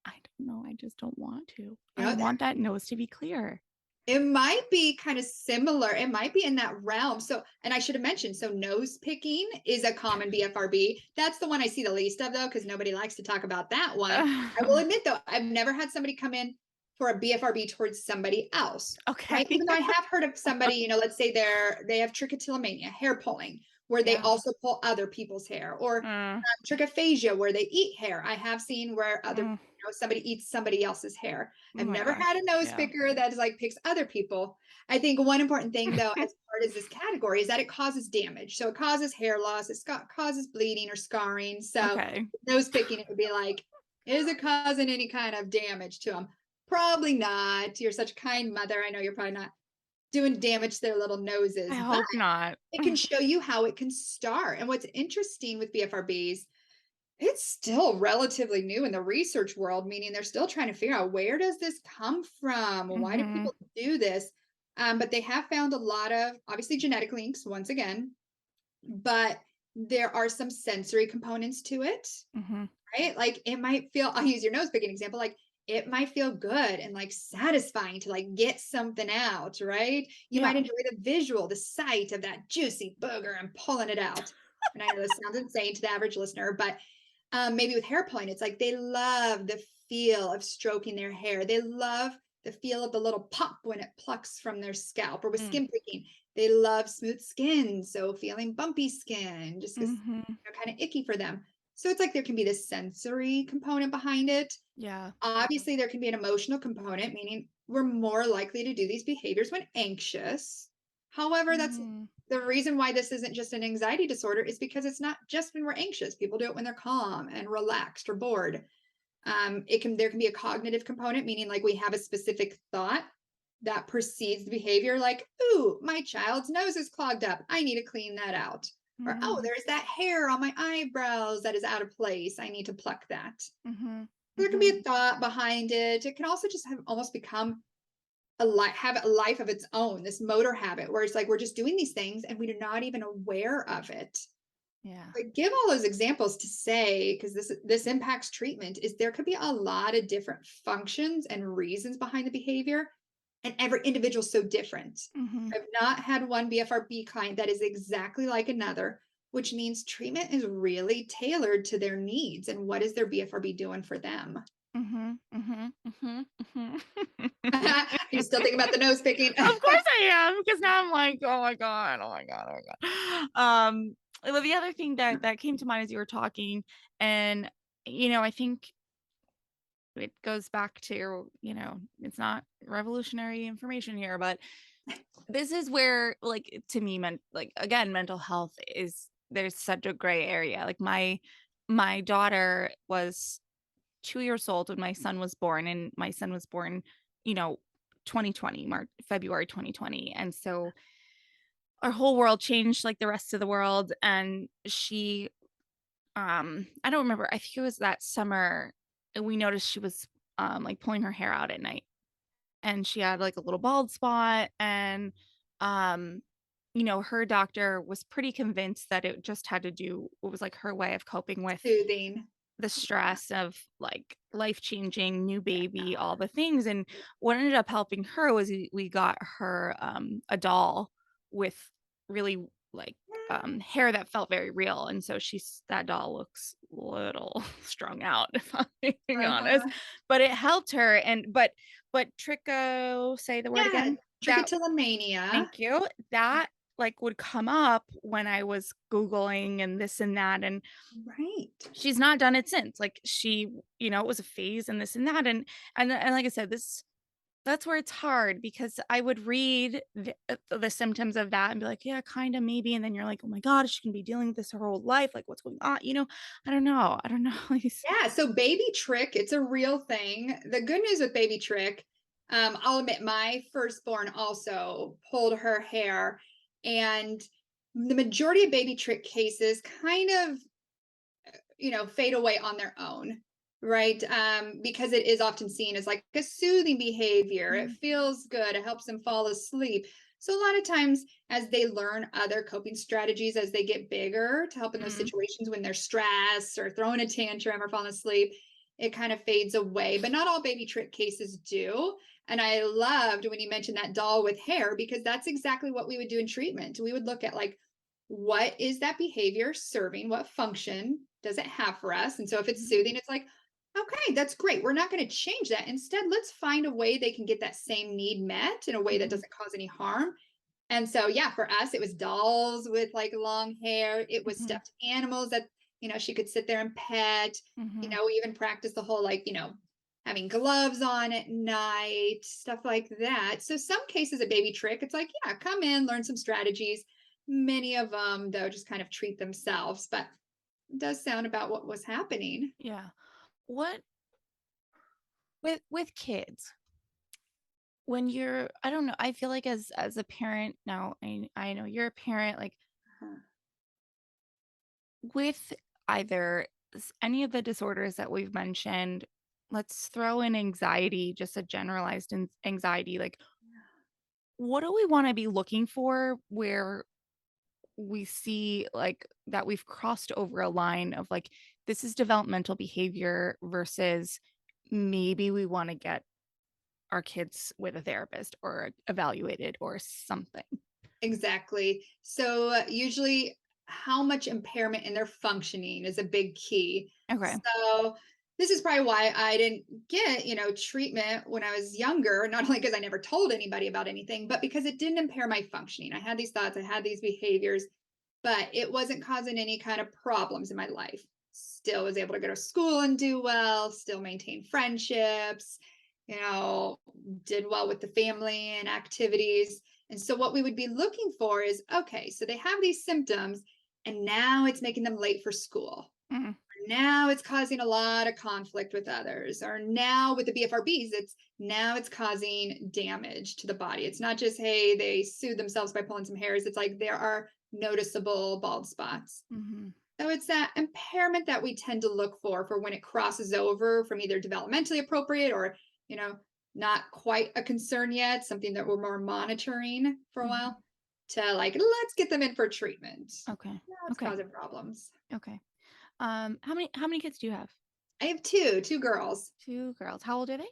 I don't know. I just don't want to. You I know, want that nose to be clear. it might be kind of similar. It might be in that realm. So, and I should have mentioned, so nose picking is a common BFRB. That's the one I see the least of, though, because nobody likes to talk about that one. I will admit, though, I've never had somebody come in for a BFRB towards somebody else, right? Okay. Even though I have heard of somebody, let's say they have trichotillomania, hair pulling, where they Yeah. also pull other people's hair, or Mm, trichophagia, where they eat hair. I have seen where mm. somebody eats somebody else's hair. Oh I've my never had gosh. a nose Yeah. picker that is like picks other people. I think one important thing though, as part of this category, is that it causes damage. So it causes hair loss, causes bleeding or scarring. So Okay. nose picking, it would be like, is it causing any kind of damage to them? Probably not. You're such a kind mother. I know you're probably not doing damage to their little I noses, but hope not. it can show you how it can start. And what's interesting with BFRBs, it's still relatively new in the research world, meaning they're still trying to figure out, where does this come from? Why do Hmm. people do this? But they have found a lot of obviously genetic links once again, but there are some sensory components to it, Hmm. right? Like it might feel, I'll use your nose picking example, like it might feel good and like satisfying to like get something out, right? You Yeah. might enjoy the visual, the sight of that juicy booger and pulling it out. And I know this sounds insane to the average listener, but maybe with hair pulling, it's like they love the feel of stroking their hair. They love the feel of the little pop when it plucks from their scalp. Or with Mm. skin picking, they love smooth skin. So feeling bumpy skin just because Hmm. kind of icky for them. So it's like there can be this sensory component behind it. Yeah. Obviously, there can be an emotional component, meaning we're more likely to do these behaviors when anxious. However, that's Mm. the reason why this isn't just an anxiety disorder is because it's not just when we're anxious. People do it when they're calm and relaxed or bored. There can be a cognitive component, meaning like we have a specific thought that precedes the behavior, like, ooh, my child's nose is clogged up. I need to clean that out. Or, oh, Hmm. there's that hair on my eyebrows that is out of place. I need to pluck that. Hmm. There can be Hmm. a thought behind it. It can also just have almost become a life, have a life of its own, this motor habit where it's like we're just doing these things and we're not even aware of it. Yeah. I give all those examples to say, because this impacts treatment, is there could be a lot of different functions and reasons behind the behavior, and every individual is so different. Hmm. I've not had one BFRB client that is exactly like another, which means treatment is really tailored to their needs and what is their BFRB doing for them. Mhm, mhm, mhm, mhm. You still thinking about the nose picking? Of course I am, because now I'm like, "Oh my god, oh my god, oh my god." Well, the other thing that came to mind as you were talking, and, I think it goes back to, it's not revolutionary information here, but this is where, like, to me, again, mental health is there's such a gray area. Like, my daughter was 2 years old when my son was born, and my son was born, you know, 2020, February 2020, and so our whole world changed like the rest of the world, and I don't remember, I think it was that summer, and we noticed she was, like, pulling her hair out at night, and she had, like, a little bald spot, and, um, her doctor was pretty convinced that it just had to do it was, like, her way of coping with Soothing. the stress of, like, life-changing, new baby, all the things, and what ended up helping her was we got her, a doll with really, like, hair that felt very real, and so that doll looks a little strung out, if I'm being honest, Uh-huh. but it helped her, but Tricho say the word Yeah, again? That trichotillomania. Thank you. That, like, would come up when I was Googling and this and that, and Right. she's not done it since. Like, it was a phase and this and that, and like I said, that's where it's hard because I would read the symptoms of that and be like, "Yeah, kinda, maybe," and then you're like, "Oh my god, is she gonna be dealing with this her whole life? Like, what's going on?" I don't know. I don't know. It's Yeah, so baby trick, it's a real thing. The good news with baby trick, I'll admit my firstborn also pulled her hair, and the majority of baby trick cases kind of, fade away on their own, right? Because it is often seen as like a soothing behavior. It Mhm, feels good. It helps them fall asleep. So a lot of times, as they learn other coping strategies as they get bigger to help in those mhm, situations when they're stressed or throwing a tantrum or falling asleep, it kind of fades away. But not all baby trick cases do. And I loved when you mentioned that doll with hair because that's exactly what we would do in treatment. We would look at like what is that behavior serving? What function does it have for us? And so if it's mhm, soothing, it's like, okay, that's great. We're not going to change that. Instead, let's find a way they can get that same need met in a way that mhm, doesn't cause any harm. And so, yeah, for us, it was dolls with like long hair. It was mhm, stuffed animals that, she could sit there and pet. mhm. We even practiced the whole like, having gloves on at night, stuff like that. So, some cases, a baby trick, it's like, yeah, come in, learn some strategies. Many of them, though, just kind of treat themselves, but it does sound about what was happening. Yeah. What with kids, when you're I don't know, I feel like as a parent now, I know you're a parent, like, Uh-huh. with either any of the disorders that we've mentioned, let's throw in anxiety, just a generalized anxiety. Like, what do we want to be looking for where we see like that we've crossed over a line of like this is developmental behavior versus maybe we want to get our kids with a therapist or evaluated or something. Exactly. So, usually, how much impairment in their functioning is a big key. Okay. So, this is probably why I didn't get, treatment when I was younger, not only because I never told anybody about anything, but because it didn't impair my functioning. I had these thoughts, I had these behaviors, but it wasn't causing any kind of problems in my life. Still was able to go to school and do well, still maintain friendships, you know, did well with the family and activities. And so, what we would be looking for is okay, so they have these symptoms, and now it's making them late for school. Mm, Now it's causing a lot of conflict with others. Or now with the BFRBs, it's causing damage to the body. It's not just, hey, they soothe themselves by pulling some hairs. It's like there are noticeable bald spots. mhm, So it's that impairment that we tend to look for when it crosses over from either developmentally appropriate or, you know, not quite a concern yet, something that we're more monitoring for a mhm. while, to like, let's get them in for treatment. Okay. Now it's Okay. causing problems. Okay. How many kids do you have? I have two girls, Two girls. How old are they?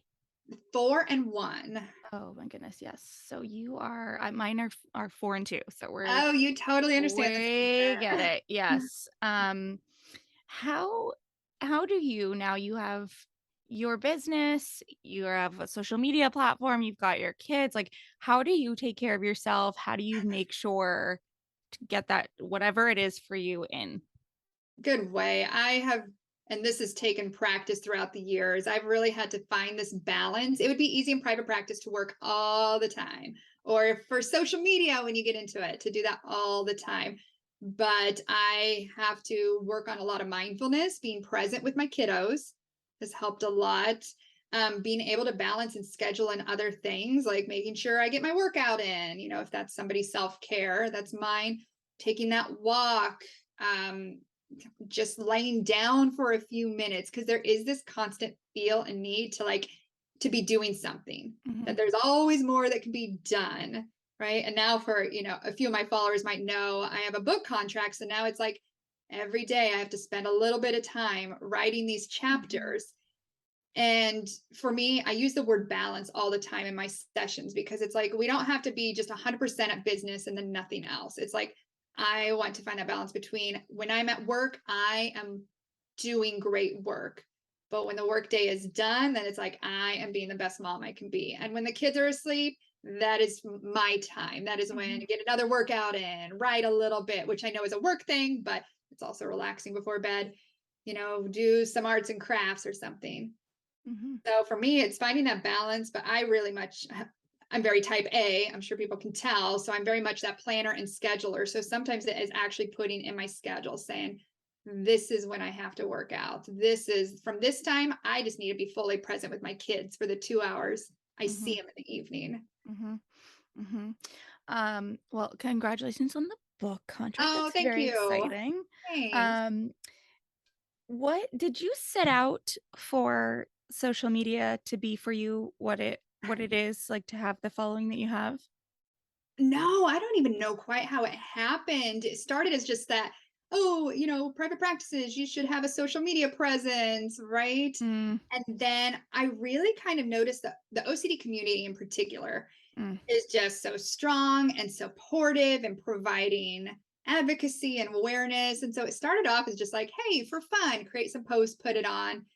4 and 1. Oh my goodness, yes. So you are mine are 4 and 2. So Oh, you totally understand the we get danger. it. Yes. How how do you now you have your business, you have a social media platform, you've got your kids, like, how do you take care of yourself? How do you make sure to get that whatever it is for you in? Good way. And this has taken practice throughout the years. I've really had to find this balance. It would be easy in private practice to work all the time, or for social media when you get into it, to do that all the time. But I have to work on a lot of mindfulness, being present with my kiddos has helped a lot. Being able to balance and schedule in other things, like making sure I get my workout in, if that's somebody's self care, that's mine. Taking that walk, um, just laying down for a few minutes, because there is this constant feel and need to be doing something, that Mhm, there's always more that can be done, right? And now, for a few of my followers might know, I have a book contract, so now it's like every day I have to spend a little bit of time writing these mhm, chapters. And for me, I use the word balance all the time in my sessions, because it's like we don't have to be just 100% at business and then nothing else. It's like I want to find that balance between, when I'm at work, I am doing great work. But when the workday is done, then it's like I am being the best mom I can be. And when the kids are asleep, that is my time. That is when mhm, to get another workout in, write a little bit, which I know is a work thing, but it's also relaxing before bed. Do some arts and crafts or something. mhm, So for me, it's finding that balance, but I'm very type A. I'm sure people can tell. So I'm very much that planner and scheduler. So sometimes it is actually putting in my schedule saying, this is when I have to work out. This is from this time. I just need to be fully present with my kids for the 2 hours I see mhm, them in the evening. mhm, mhm. Well, congratulations on the book contract. Oh, That's thank very you. exciting. Thanks. Um, what did you set out for social media to be for you, what it is, like, to have the following that you have? No, I don't even know quite how it happened. It started as just that, oh, private practices, you should have a social media presence, right? Mm, And then I really kind of noticed that the OCD community in particular mm, is just so strong and supportive and providing advocacy and awareness. And so it started off as just like, hey, for fun, create some posts, put it on.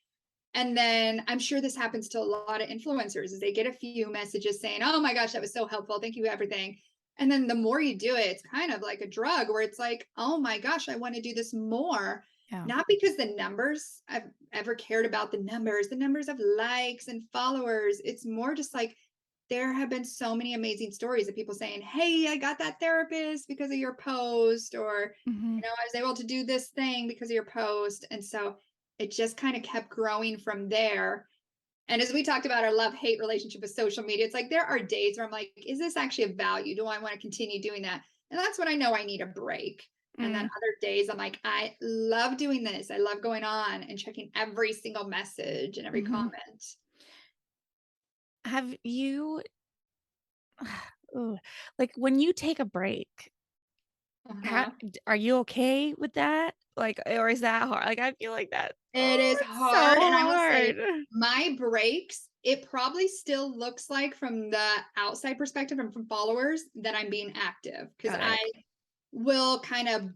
And then I'm sure this happens to a lot of influencers, as they get a few messages saying, "Oh my gosh, that was so helpful. Thank you for everything." And then the more you do it, it's kind of like a drug, where it's like, "Oh my gosh, I want to do this more." yeah. Not because the numbers, I've ever cared about the numbers of likes and followers. It's more just like there have been so many amazing stories of people saying, "Hey, I got that therapist because of your post," or, Mhm, "I was able to do this thing because of your post." And so it just kind of kept growing from there. And as we talked about our love hate relationship with social media, it's like there are days where I'm like, is this actually a value? Do I want to continue doing that? And that's when I know I need a break. And then mm, other days I'm like, I love doing this. I love going on and checking every single message and every mhm. comment. Have you Ooh, like, when you take a break, Uh-huh. are you okay with that? Like, or is that hard? Like, I feel like that It is it's so hard. And I will hard. say, my breaks, it probably still looks like from the outside perspective and from followers that I'm being active, because Got I it. will kind of,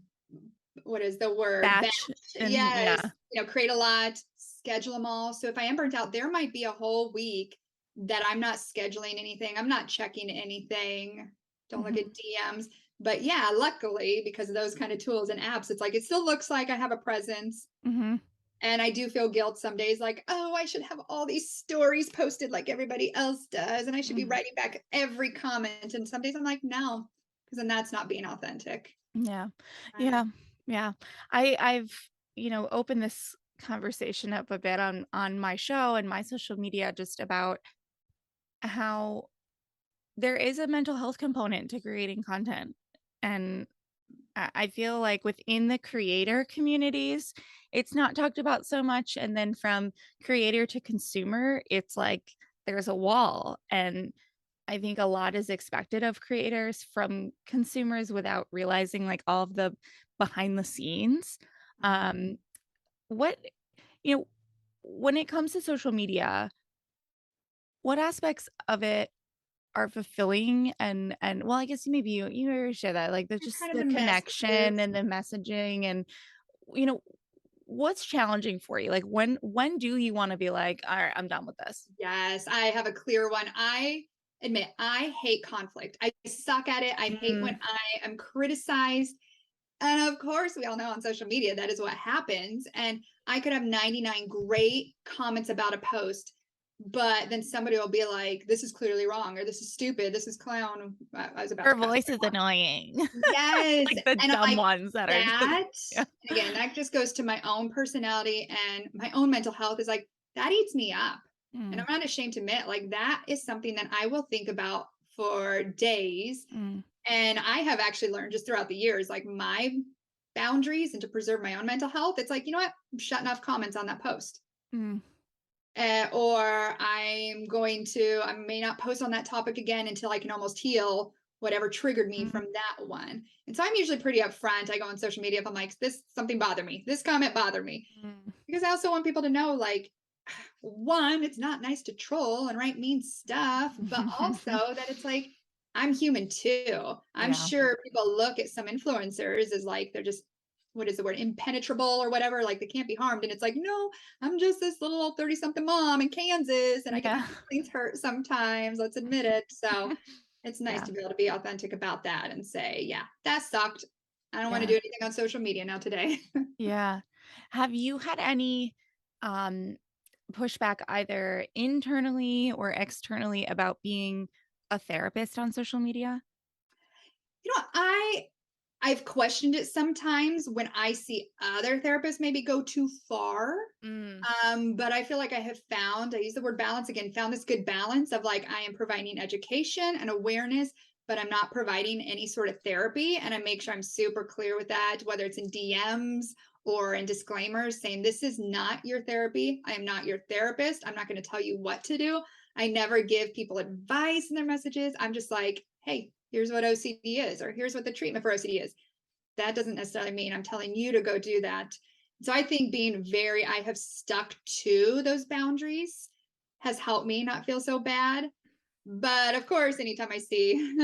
what is the word? Batch. Batch and Yes. yeah. Create a lot, schedule them all. So if I am burnt out, there might be a whole week that I'm not scheduling anything. I'm not checking anything. Don't look at Mhm, DMs. But yeah, luckily, because of those kind of tools and apps, it's like it still looks like I have a presence. mhm, And I do feel guilt some days, like, oh, I should have all these stories posted like everybody else does. And I should be mhm. writing back every comment. And some days I'm like, no, because then that's not being authentic. Yeah. Um, Yeah. Yeah. I've, opened this conversation up a bit on my show and my social media just about how there is a mental health component to creating content. And I feel like within the creator communities, it's not talked about so much. And then from creator to consumer, it's like there's a wall. And I think a lot is expected of creators from consumers without realizing like all of the behind the scenes. mhm. Um, what, you know, when it comes to social media, what aspects of it are fulfilling and well, I guess maybe you already share that, like, there's It's just kind of the the connection messages. and the messaging and, you know, what's challenging for you? Like when do you want to be like, all right, I'm done with this? Yes, I have a clear one. I admit I hate conflict. I suck at it. I hate when Mm, I am criticized. And of course, we all know on social media that is what happens. And I could have 99 great comments about a post, but then somebody will be like, this is clearly wrong, or this is stupid, this is clown. I was about her to cuss. voice is annoying. Yes. Like the And I'm dumb like, ones that are just that, yeah. and again, that just goes to my own personality and my own mental health is like, that eats me up. And Mm, I'm not ashamed to admit, like, that is something that I will think about for days. mm, And I have actually learned just throughout the years, like my boundaries and to preserve my own mental health, it's like, you know what? I'm shutting off comments on that post. mm, Or I may not post on that topic again until I can almost heal whatever triggered me mm, from that one. And so I'm usually pretty upfront. I go on social media if I'm like, this something bothered me, this comment bothered me. mm. Because I also want people to know, like, one, it's not nice to troll and write mean stuff, but also that it's like, I'm human too. I'm Yeah. sure people look at some influencers as like they're just, what is the word, impenetrable or whatever, like they can't be harmed. And it's like, no, I'm just this little 30 something mom in Kansas and I get my Yeah. feelings hurt sometimes. Let's admit it. So it's nice Yeah. to be able to be authentic about that and say, yeah, that sucked. I don't want to Yeah. do anything on social media now today. Yeah. Have you had any um pushback either internally or externally about being a therapist on social media? I've questioned it sometimes when I see other therapists maybe go too far. Mm, But I feel like I use the word balance again, found this good balance of like I am providing education and awareness, but I'm not providing any sort of therapy. And I make sure I'm super clear with that, whether it's in DMs or in disclaimers saying this is not your therapy. I am not your therapist. I'm not going to tell you what to do. I never give people advice in their messages. I'm just like, hey, here's what OCD is, or here's what the treatment for OCD is. That doesn't necessarily mean I'm telling you to go do that. So I think I have stuck to those boundaries has helped me not feel so bad. But of course, anytime I see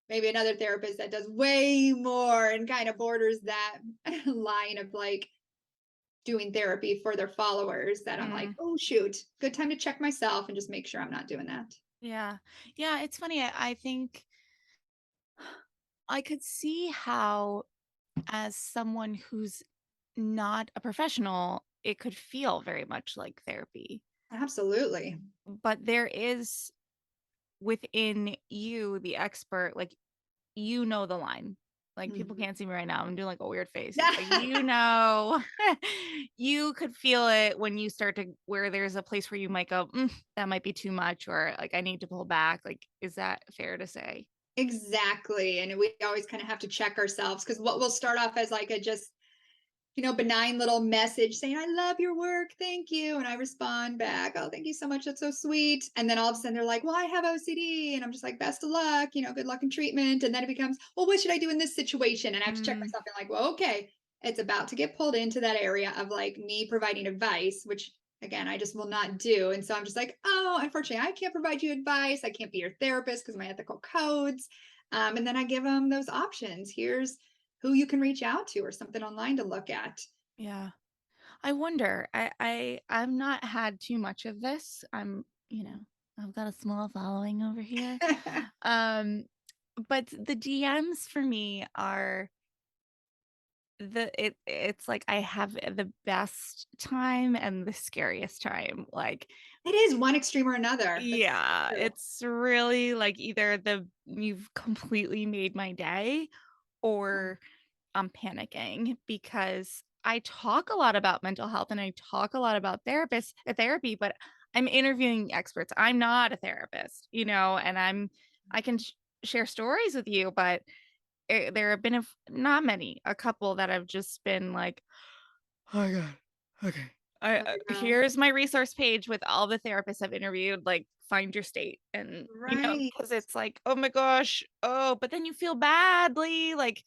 maybe another therapist that does way more and kind of borders that line of like doing therapy for their followers, that I'm like, mm, oh, shoot, good time to check myself and just make sure I'm not doing that. yeah. Yeah, it's funny. I think I could see how, as someone who's not a professional, it could feel very much like therapy. Absolutely. But there is within you, the expert, like you know the line. Like people Mhm. can't see me right now. I'm doing like a weird face. Like you know, you could feel it when you start to where there's a place where you might go, that might be too much, or like I need to pull back. Like, is that fair to say? Exactly. And we always kind of have to check ourselves because what will start off as like a just, benign little message saying, I love your work. Thank you. And I respond back, oh, thank you so much. That's so sweet. And then all of a sudden they're like, well, I have OCD. And I'm just like, best of luck, good luck in treatment. And then it becomes, well, what should I do in this situation? And I have to check Mm, myself and like, well, okay, it's about to get pulled into that area of like me providing advice, which again, I just will not do. And so I'm just like, oh, unfortunately, I can't provide you advice. I can't be your therapist because of my ethical codes. And then I give them those options. Here's who you can reach out to or something online to look at. yeah. I wonder. I've not had too much of this. I've got a small following over here. Um, but the DMs for me are it's like I have the best time and the scariest time. Like, It is one extreme or another. That's yeah, true. it's really like either the you've completely made my day or I'm panicking because I talk a lot about mental health and I talk a lot about therapy, but I'm interviewing experts. I'm not a therapist, and I can share stories with you, but there have been not many, a couple that have just been like, oh my God. Okay. Oh, no. Here's my resource page with all the therapists I've interviewed, like find your state. And, Right. because it's like, oh my gosh. Oh, but then you feel badly, like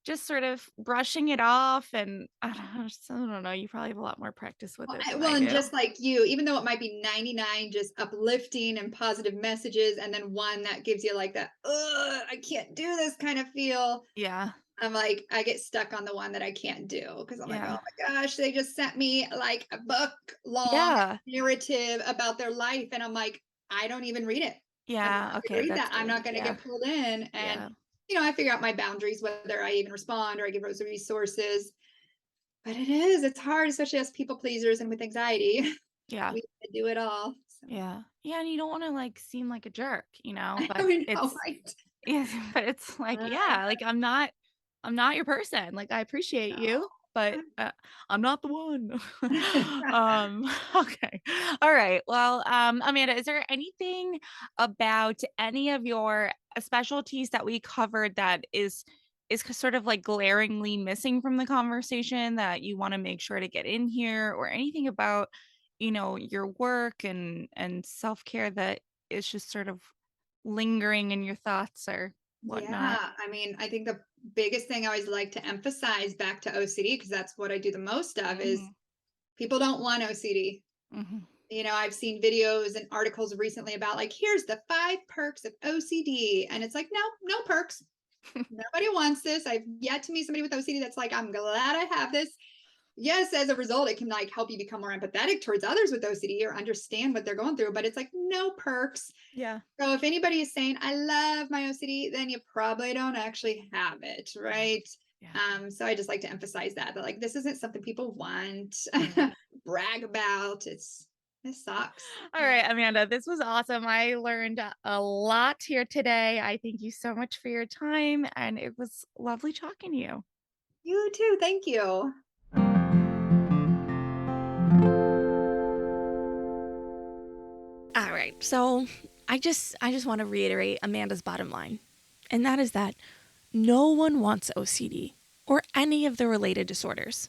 just sort of brushing it off. And I don't know. You probably have a lot more practice with it than I And do. just like you, even though it might be 99 just uplifting and positive messages, and then one that gives you like that, I can't do this kind of feel. Yeah. I'm like, I get stuck on the one that I can't do because I'm like, oh Yeah. my gosh, they just sent me like a book long Yeah. narrative about their life. And I'm like, I don't even read it. I'm not Yeah. going to Okay. read That's that. I'm good. not going to Yeah. get pulled in. And, Yeah. I figure out my boundaries, whether I even respond or I give those resources. But it's hard, especially as people pleasers and with anxiety. Yeah. We do it all. So Yeah. Yeah. And you don't want to like seem like a jerk, I but don't know, it's, right? yeah, but it's like, Uh, yeah, like I'm not your person. Like I appreciate you, but I'm not the one. no. Okay. All right. Well, Amanda, is there anything about any of your specialties that we covered that is sort of like glaringly missing from the conversation that you want to make sure to get in here, or anything about, your work and self-care that is just sort of lingering in your thoughts or whatnot? Yeah, I mean, I think the biggest thing I always like to emphasize back to OCD, because that's what I do the most of, is Mhm, people don't want OCD. mhm. I've seen videos and articles recently about like, here's the 5 perks of OCD. And it's like, no, no perks. Nobody wants this. I've yet to meet somebody with OCD that's like, I'm glad I have this. Yes, as a result, it can like help you become more empathetic towards others with OCD or understand what they're going through, but it's like no perks. Yeah, So if anybody is saying, I love my OCD, then you probably don't actually have it, yeah, right? yeah, So I just like to emphasize that like this isn't something people want, yeah. brag about. It sucks. All right, Amanda, this was awesome. I learned a lot here today. I thank you so much for your time, and it was lovely talking to you. You too. Thank you. All right. So I just want to reiterate Amanda's bottom line. And that is that no one wants OCD or any of the related disorders.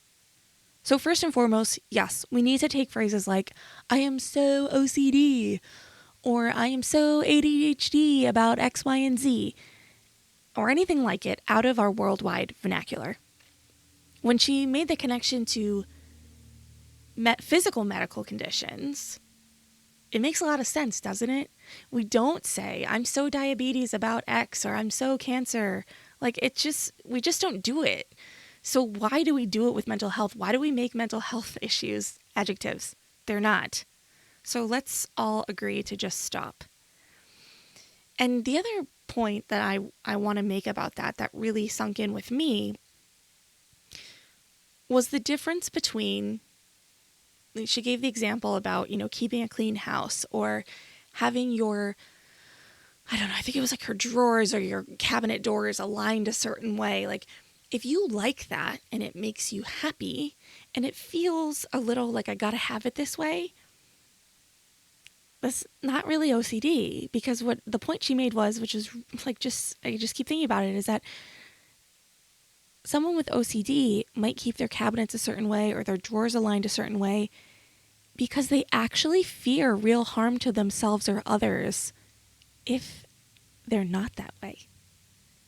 So first and foremost, yes, we need to take phrases like I am so OCD or I am so ADHD about X, Y, and Z or anything like it out of our worldwide vernacular. When she made the connection to physical medical conditions, it makes a lot of sense, doesn't it? We don't say, I'm so diabetes about X or I'm so cancer. Like, we just don't do it. So, why do we do it with mental health? Why do we make mental health issues adjectives? They're not. So, let's all agree to just stop. And the other point that I want to make about that really sunk in with me was the difference between, she gave the example about, keeping a clean house or having your, I don't know, I think it was like her drawers or your cabinet doors aligned a certain way. Like, if you like that and it makes you happy and it feels a little like I gotta have it this way, that's not really OCD, because what the point she made was, which is like, I just keep thinking about it, is that someone with OCD might keep their cabinets a certain way or their drawers aligned a certain way because they actually fear real harm to themselves or others if they're not that way.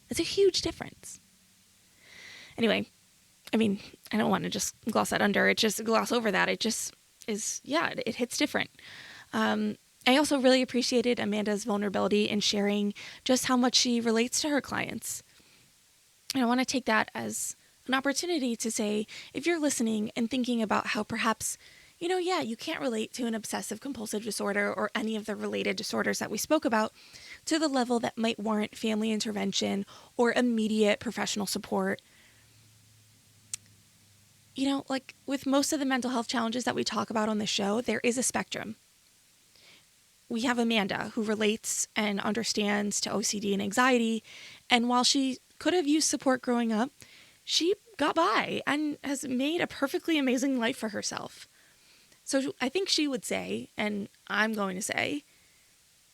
It's a huge difference. Anyway, I mean, I don't want to just gloss that under. It just gloss over that. It just is, yeah, it hits different. I also really appreciated Amanda's vulnerability in sharing just how much she relates to her clients. And I want to take that as an opportunity to say, if you're listening and thinking about how perhaps, yeah, you can't relate to an obsessive compulsive disorder or any of the related disorders that we spoke about to the level that might warrant family intervention or immediate professional support. Like with most of the mental health challenges that we talk about on the show, there is a spectrum. We have Amanda, who relates and understands to OCD and anxiety, and while she could have used support growing up, she got by and has made a perfectly amazing life for herself. So I think she would say, and I'm going to say,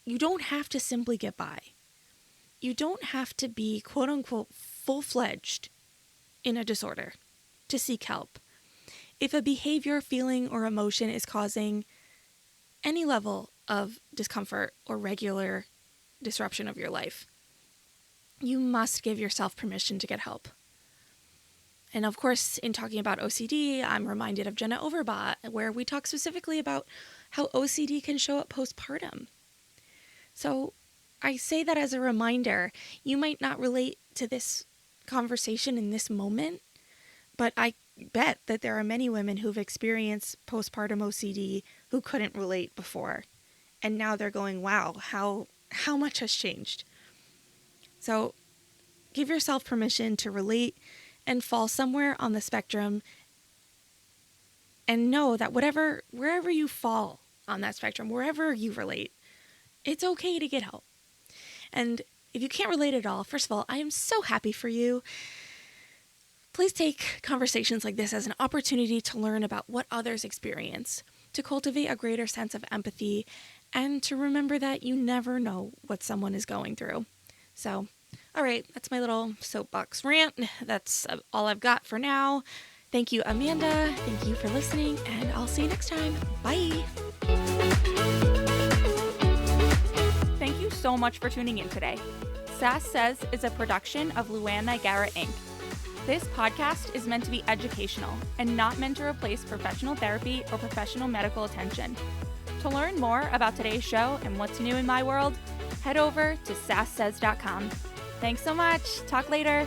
you don't have to simply get by. You don't have to be quote unquote full-fledged in a disorder to seek help. If a behavior, feeling, or emotion is causing any level of discomfort or regular disruption of your life, you must give yourself permission to get help. And of course, in talking about OCD, I'm reminded of Jenna Overbaugh, where we talk specifically about how OCD can show up postpartum. So I say that as a reminder. You might not relate to this conversation in this moment, but I bet that there are many women who've experienced postpartum OCD who couldn't relate before. And now they're going, wow, how much has changed? So give yourself permission to relate and fall somewhere on the spectrum, and know that wherever you fall on that spectrum, wherever you relate, it's okay to get help. And if you can't relate at all, first of all, I am so happy for you. Please take conversations like this as an opportunity to learn about what others experience, to cultivate a greater sense of empathy, and to remember that you never know what someone is going through. So, all right, that's my little soapbox rant. That's all I've got for now. Thank you, Amanda. Thank you for listening, and I'll see you next time. Bye. Thank you so much for tuning in today. Sass Says is a production of Luann Nigara, Inc. This podcast is meant to be educational and not meant to replace professional therapy or professional medical attention. To learn more about today's show and what's new in my world, head over to sasssays.com. Thanks so much. Talk later.